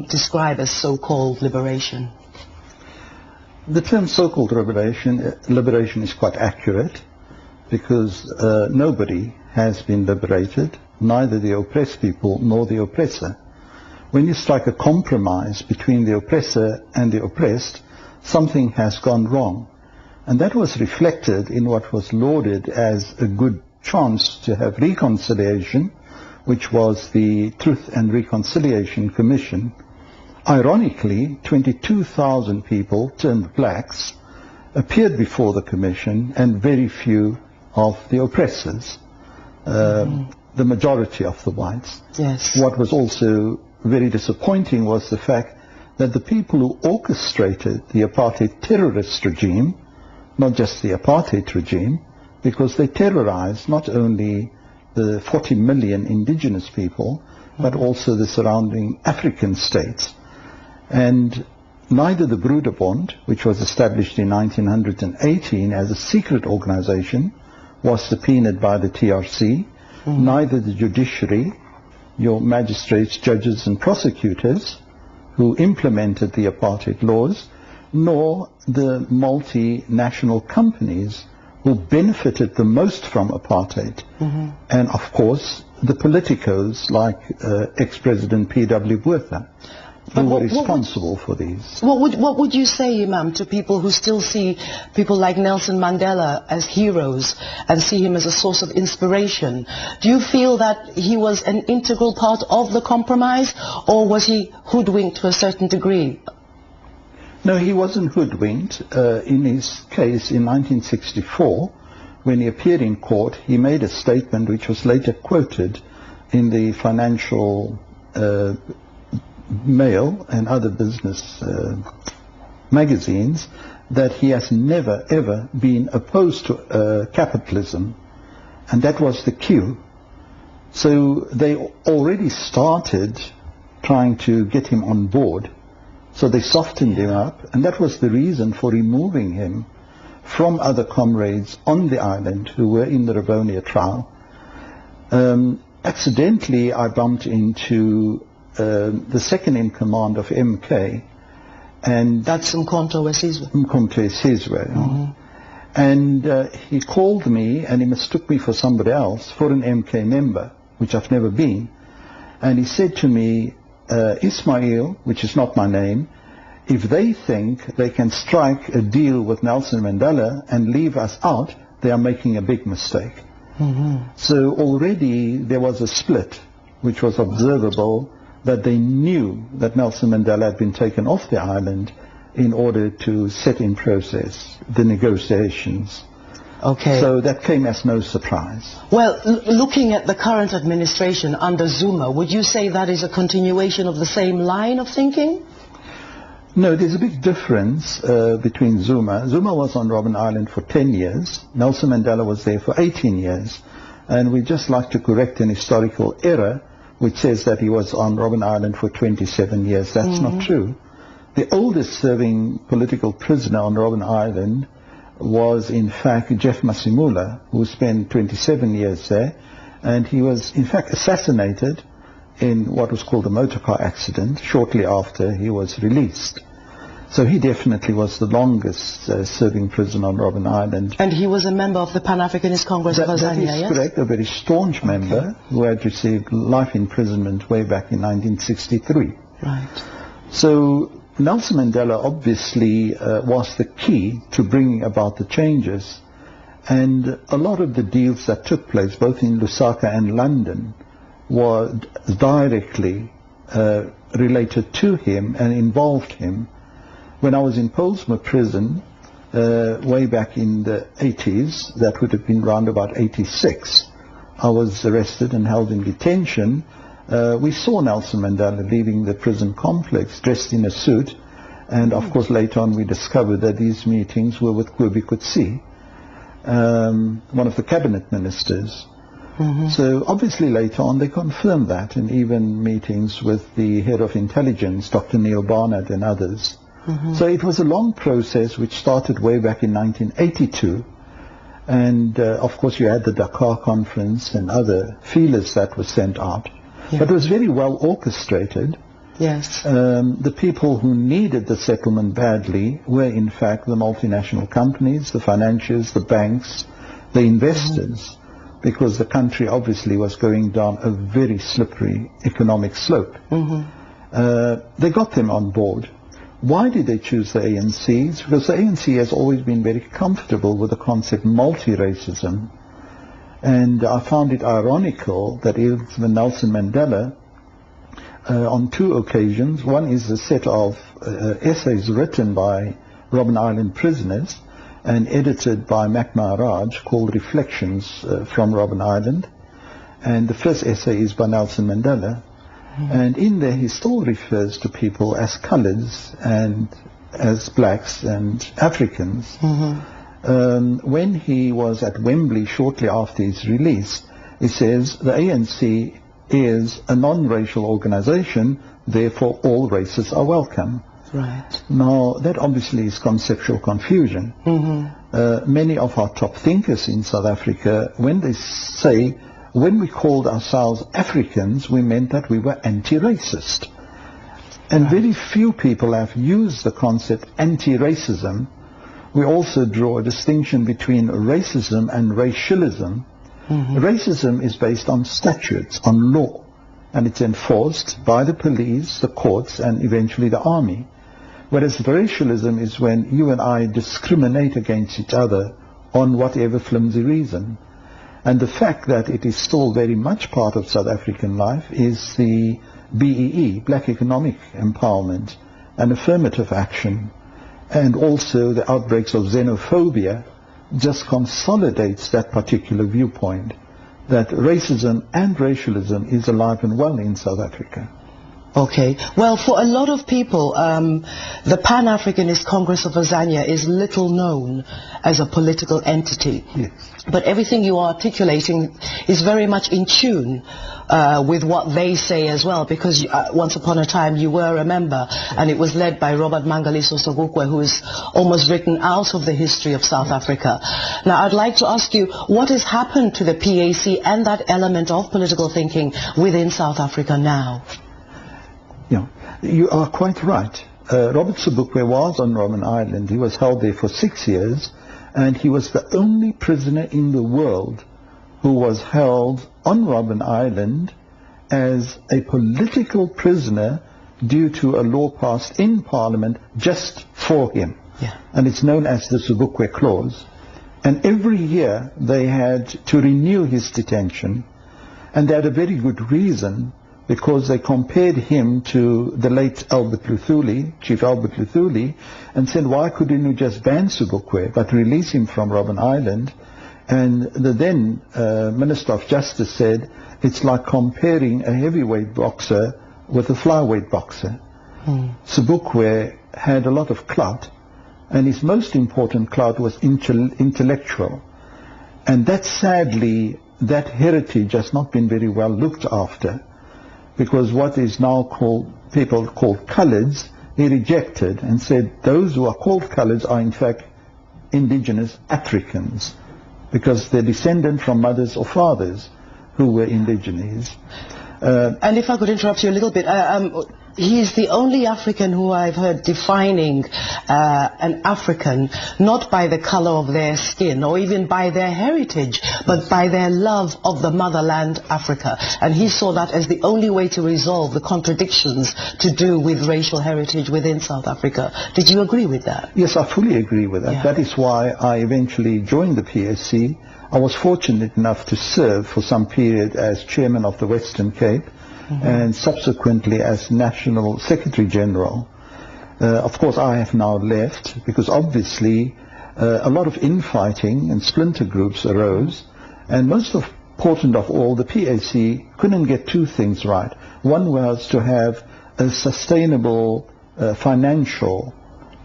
describe as so-called liberation? The term so-called liberation is quite accurate, because nobody has been liberated, neither the oppressed people nor the oppressor. When you strike a compromise between the oppressor and the oppressed, something has gone wrong. And that was reflected in what was lauded as a good chance to have reconciliation, which was the Truth and Reconciliation Commission. Ironically, 22,000 people, termed blacks, appeared before the commission, and very few of the oppressors, the majority of the whites. Yes. What was also very disappointing was the fact that the people who orchestrated the apartheid terrorist regime, not just the apartheid regime, because they terrorized not only the 40 million indigenous people, but also the surrounding African states. And neither the Broederbond, which was established in 1918 as a secret organization, was subpoenaed by the TRC, neither the judiciary, your magistrates, judges and prosecutors who implemented the apartheid laws, nor the multinational companies who benefited the most from apartheid. And of course the politicos like ex-President P.W. Botha, who were responsible for these. What would you say, Imam, to people who still see people like Nelson Mandela as heroes and see him as a source of inspiration? Do you feel that he was an integral part of the compromise, or was he hoodwinked to a certain degree? No, he wasn't hoodwinked. In his case in 1964, when he appeared in court, he made a statement which was later quoted in the Financial Mail and other business magazines, that he has never ever been opposed to capitalism, and that was the cue. So they already started trying to get him on board, so they softened him up, and that was the reason for removing him from other comrades on the island who were in the Rivonia trial. Accidentally I bumped into the second in command of MK, and that's Mkhonto we Sizwe. Mkhonto we Sizwe. And he called me and he mistook me for somebody else, for an MK member, which I've never been. And he said to me, Ismail, which is not my name, if they think they can strike a deal with Nelson Mandela and leave us out, they are making a big mistake. So already there was a split, which was observable, that they knew that Nelson Mandela had been taken off the island in order to set in process the negotiations. Okay. So that came as no surprise. Well, looking at the current administration under Zuma, would you say that is a continuation of the same line of thinking? No, there's a big difference between Zuma. Zuma was on Robben Island for 10 years. Nelson Mandela was there for 18 years. And we'd just like to correct an historical error which says that he was on Robben Island for 27 years. That's not true. The oldest serving political prisoner on Robben Island was in fact Jeff Masimula, who spent 27 years there, and he was in fact assassinated in what was called a motorcar accident shortly after he was released. So he definitely was the longest serving prisoner on Robben Island. And he was a member of the Pan-Africanist Congress of Tanzania, yes? That is correct, a very staunch member who had received life imprisonment way back in 1963. Right. So Nelson Mandela obviously was the key to bringing about the changes. And a lot of the deals that took place, both in Lusaka and London, were directly related to him and involved him. When I was in Pollsmoor prison, way back in the 80s, that would have been around about 86, I was arrested and held in detention. We saw Nelson Mandela leaving the prison complex dressed in a suit, and of course later on we discovered that these meetings were with Kobie Coetsee, one of the cabinet ministers. So obviously later on they confirmed that, and even meetings with the head of intelligence, Dr. Neil Barnard, and others. So it was a long process which started way back in 1982, and of course you had the Dakar conference and other feelers that were sent out. But it was very well orchestrated, Yes. The people who needed the settlement badly were in fact the multinational companies, the financiers, the banks, the investors, because the country obviously was going down a very slippery economic slope. They got them on board. Why did they choose the ANC? Because the ANC has always been very comfortable with the concept multi-racism. And I found it ironical that even Nelson Mandela, on two occasions, one is a set of essays written by Robben Island prisoners and edited by Mac Maharaj called Reflections from Robben Island. And the first essay is by Nelson Mandela. And in there he still refers to people as coloreds and as blacks and Africans. When he was at Wembley shortly after his release, he says the ANC is a non-racial organization, therefore all races are welcome. Right. Now that obviously is conceptual confusion. Many of our top thinkers in South Africa, when they say, when we called ourselves Africans, we meant that we were anti-racist. And very few people have used the concept anti-racism. We also draw a distinction between racism and racialism. Racism is based on statutes, on law, and it's enforced by the police, the courts, and eventually the army. Whereas racialism is when you and I discriminate against each other on whatever flimsy reason. And the fact that it is still very much part of South African life is the BEE, Black Economic Empowerment, and affirmative action, and also the outbreaks of xenophobia just consolidates that particular viewpoint, that racism and racialism is alive and well in South Africa. Okay. Well, for a lot of people, the Pan-Africanist Congress of Azania is little known as a political entity. Yes. But everything you are articulating is very much in tune with what they say as well, because once upon a time you were a member, and it was led by Robert Mangaliso Sobukwe, who is almost written out of the history of South Africa. Now, I'd like to ask you, what has happened to the PAC and that element of political thinking within South Africa now? Yeah, you are quite right. Robert Sobukwe was on Robben Island. He was held there for 6 years, and he was the only prisoner in the world who was held on Robben Island as a political prisoner due to a law passed in Parliament just for him. Yeah. And it's known as the Sobukwe Clause. And every year they had to renew his detention, and they had a very good reason, because they compared him to the late Albert Luthuli, Chief Albert Luthuli, and said, why couldn't you just ban Sobukwe but release him from Robben Island? And the then Minister of Justice said, it's like comparing a heavyweight boxer with a flyweight boxer. Sobukwe had a lot of clout, and his most important clout was intellectual. And that sadly, that heritage has not been very well looked after, because what is now called, people called coloreds, he rejected and said those who are called coloreds are in fact indigenous Africans, because they're descendant from mothers or fathers who were indigenous. And if I could interrupt you a little bit, he's the only African who I've heard defining an African not by the color of their skin or even by their heritage, but by their love of the motherland Africa. And he saw that as the only way to resolve the contradictions to do with racial heritage within South Africa. Did you agree with that? Yes, I fully agree with that. Yeah. That is why I eventually joined the PAC. I was fortunate enough to serve for some period as chairman of the Western Cape, and subsequently as National Secretary General. Of course, I have now left because obviously a lot of infighting and splinter groups arose, and most important of all, the PAC couldn't get two things right. One was to have a sustainable financial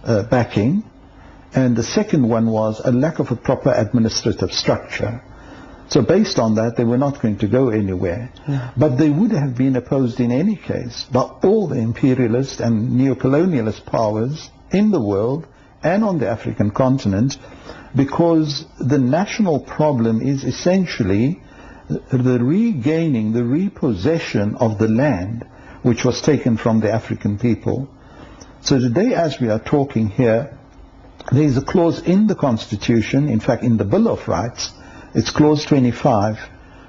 backing, and the second one was a lack of a proper administrative structure. So based on that, they were not going to go anywhere. Yeah. But they would have been opposed in any case by all the imperialist and neocolonialist powers in the world and on the African continent, because the national problem is essentially the regaining, the repossession of the land which was taken from the African people. So today, as we are talking here, there is a clause in the Constitution, in fact in the Bill of Rights, it's clause 25,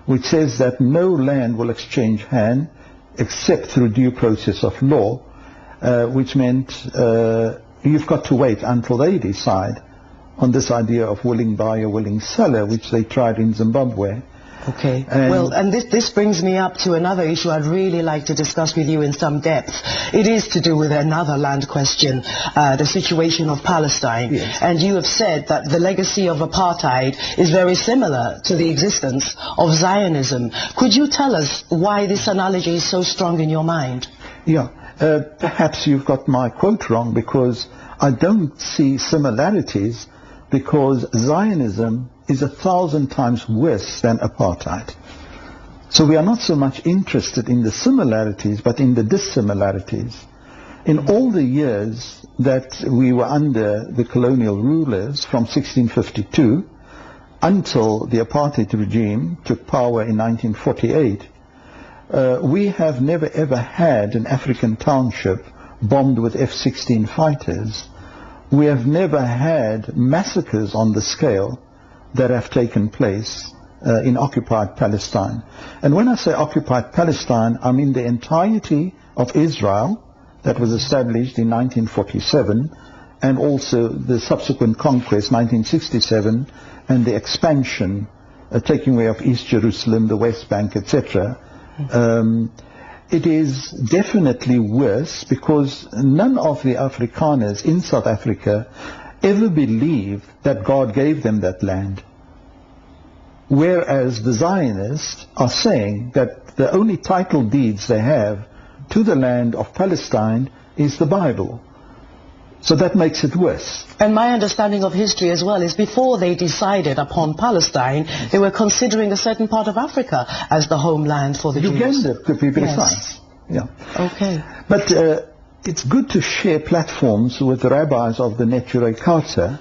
which says that no land will exchange hand except through due process of law, which meant you've got to wait until they decide on this idea of willing buyer, willing seller, which they tried in Zimbabwe. Okay. And this brings me up to another issue I'd really like to discuss with you in some depth. It is to do with another land question, the situation of Palestine. Yes. And you have said that the legacy of apartheid is very similar to the existence of Zionism. Could you tell us why this analogy is so strong in your mind? Yeah. Perhaps you've got my quote wrong, because I don't see similarities, because Zionism is 1,000 times worse than apartheid. So we are not so much interested in the similarities, but in the dissimilarities. In all the years that we were under the colonial rulers, from 1652 until the apartheid regime took power in 1948, we have never ever had an African township bombed with F-16 fighters. We have never had massacres on the scale that have taken place in occupied Palestine. And when I say occupied Palestine, I mean the entirety of Israel that was established in 1947, and also the subsequent conquest, 1967, and the expansion, taking away of East Jerusalem, the West Bank, etc. It is definitely worse, because none of the Afrikaners in South Africa ever believed that God gave them that land. Whereas the Zionists are saying that the only title deeds they have to the land of Palestine is the Bible. So that makes it worse. And my understanding of history as well is before they decided upon Palestine, they were considering a certain part of Africa as the homeland for the Jews. Uganda, to be precise. Yes. Yeah. Okay. But it's good to share platforms with the rabbis of the Neturei Culture,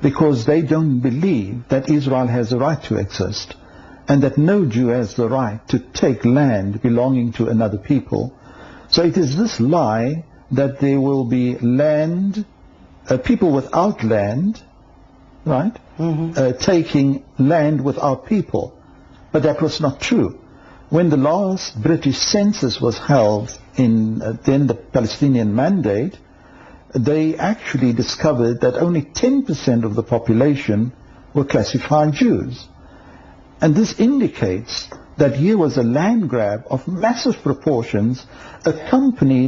because they don't believe that Israel has a right to exist, and that no Jew has the right to take land belonging to another people. So it is this lie that there will be land, people without land, right, taking land without people. But that was not true. When the last British census was held in then the Palestinian Mandate, they actually discovered that only 10% of the population were classified Jews. And this indicates that here was a land grab of massive proportions, accompanied